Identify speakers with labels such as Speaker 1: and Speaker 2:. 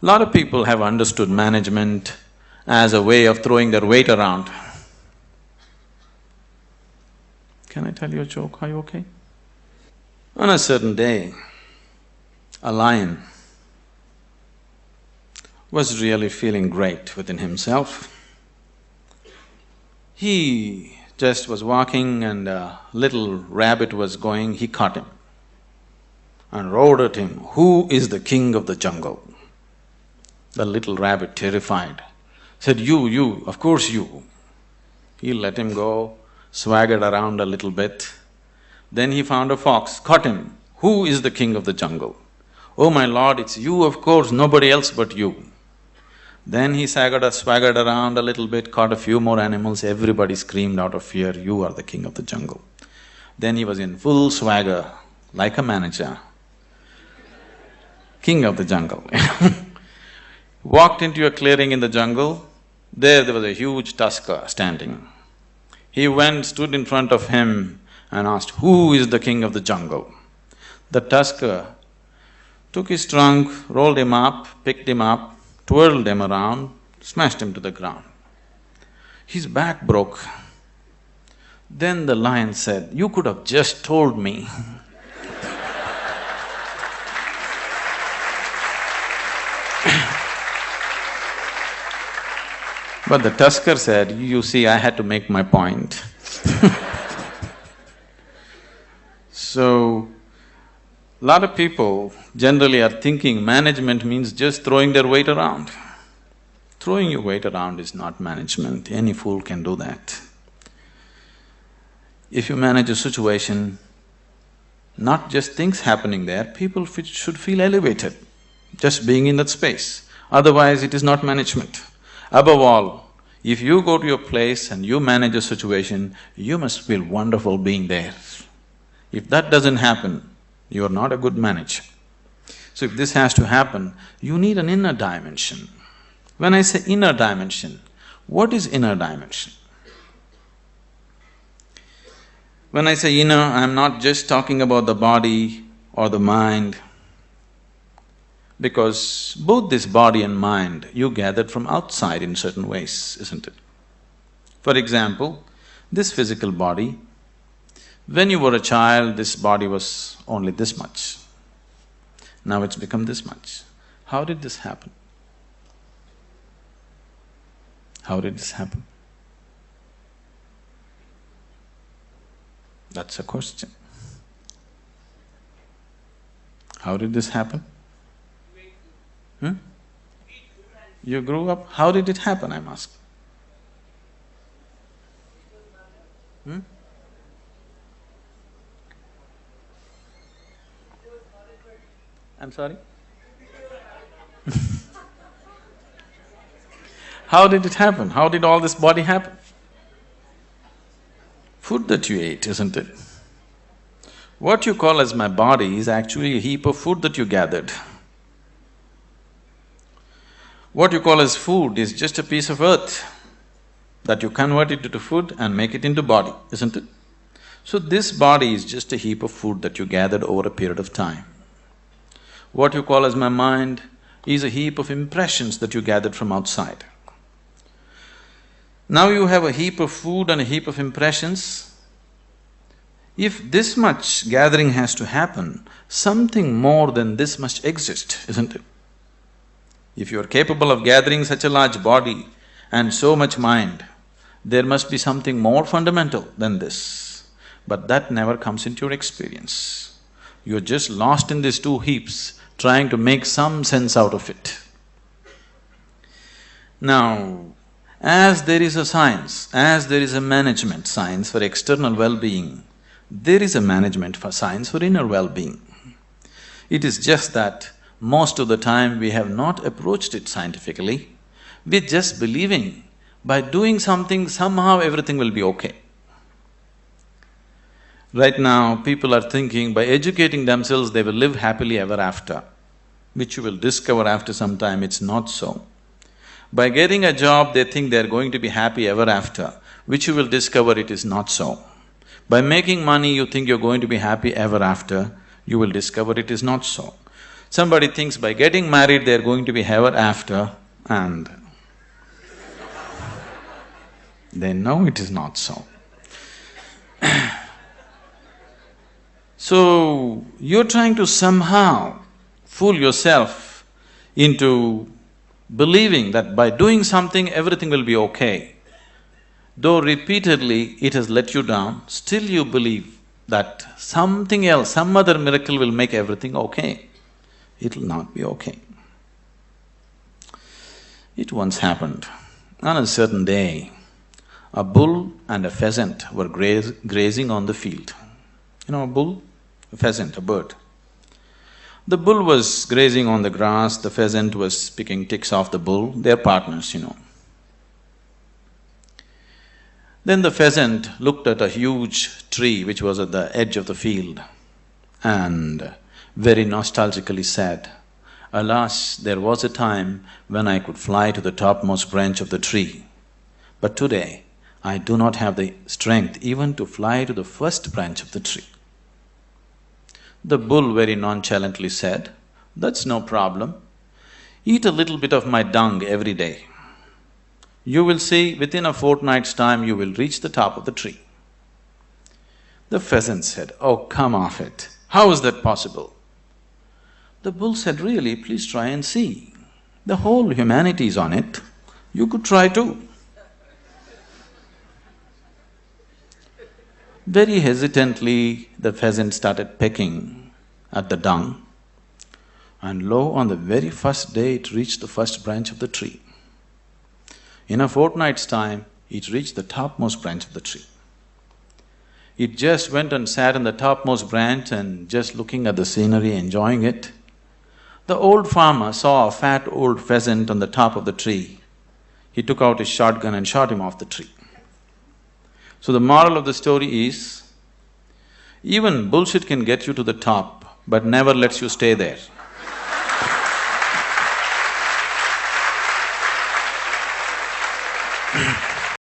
Speaker 1: Lot of people have understood management as a way of throwing their weight around. Can I tell you a joke? Are you okay? On a certain day, a lion was really feeling great within himself. He just was walking and a little rabbit was going, he caught him and roared at him, "Who is the king of the jungle?" The little rabbit, terrified, said, You, of course you." He let him go, swaggered around a little bit. Then he found a fox, caught him, "Who is the king of the jungle?" "Oh my lord, it's you, of course, nobody else but you." Then he swaggered around a little bit, caught a few more animals, everybody screamed out of fear, "You are the king of the jungle." Then he was in full swagger, like a manager, king of the jungle Walked into a clearing in the jungle, there was a huge tusker standing. He went, stood in front of him and asked, "Who is the king of the jungle?" The tusker took his trunk, rolled him up, picked him up, twirled him around, smashed him to the ground. His back broke. Then the lion said, "You could have just told me." But the tusker said, "You see, I had to make my point." So, lot of people generally are thinking management means just throwing their weight around. Throwing your weight around is not management, any fool can do that. If you manage a situation, not just things happening there, people should feel elevated just being in that space, otherwise it is not management. Above all, if you go to your place and you manage a situation, you must feel wonderful being there. If that doesn't happen, you are not a good manager. So if this has to happen, you need an inner dimension. When I say inner dimension, what is inner dimension? When I say inner, I'm not just talking about the body or the mind, because both this body and mind you gathered from outside in certain ways, isn't it? For example, this physical body, when you were a child, this body was only this much. Now it's become this much. How did this happen? How did this happen? That's a question. How did this happen? You grew up, how did it happen, I'm asking? I'm sorry? How did it happen? How did all this body happen? Food that you ate, isn't it? What you call as my body is actually a heap of food that you gathered. What you call as food is just a piece of earth that you convert it into food and make it into body, isn't it? So this body is just a heap of food that you gathered over a period of time. What you call as my mind is a heap of impressions that you gathered from outside. Now you have a heap of food and a heap of impressions. If this much gathering has to happen, something more than this must exist, isn't it? If you are capable of gathering such a large body and so much mind, there must be something more fundamental than this. But that never comes into your experience. You're just lost in these two heaps, trying to make some sense out of it. Now, as there is a science, as there is a management science for external well-being, there is a management for science for inner well-being. It is just that most of the time we have not approached it scientifically, we're just believing by doing something, somehow everything will be okay. Right now, people are thinking by educating themselves they will live happily ever after, which you will discover after some time it's not so. By getting a job, they think they're going to be happy ever after, which you will discover it is not so. By making money, you think you're going to be happy ever after, you will discover it is not so. Somebody thinks by getting married they're going to be ever after, and they know it is not so. So, you're trying to somehow fool yourself into believing that by doing something everything will be okay. Though repeatedly it has let you down, still you believe that something else, some other miracle will make everything okay. It'll not be okay. It once happened. On a certain day, a bull and a pheasant were grazing on the field. You know a bull? A pheasant, a bird. The bull was grazing on the grass, the pheasant was picking ticks off the bull, they're partners, Then the pheasant looked at a huge tree which was at the edge of the field and very nostalgically said, "Alas, there was a time when I could fly to the topmost branch of the tree, but today I do not have the strength even to fly to the first branch of the tree." The bull very nonchalantly said, "That's no problem. Eat a little bit of my dung every day. You will see, within a fortnight's time you will reach the top of the tree." The pheasant said, "Oh, come off it. How is that possible?" The bull said, "Really, please try and see. The whole humanity is on it. You could try too." Very hesitantly, the pheasant started pecking at the dung, and lo, on the very first day it reached the first branch of the tree. In a fortnight's time, it reached the topmost branch of the tree. It just went and sat on the topmost branch and just looking at the scenery, enjoying it. The old farmer saw a fat old pheasant on the top of the tree. He took out his shotgun and shot him off the tree. So the moral of the story is, even bullshit can get you to the top, but never lets you stay there.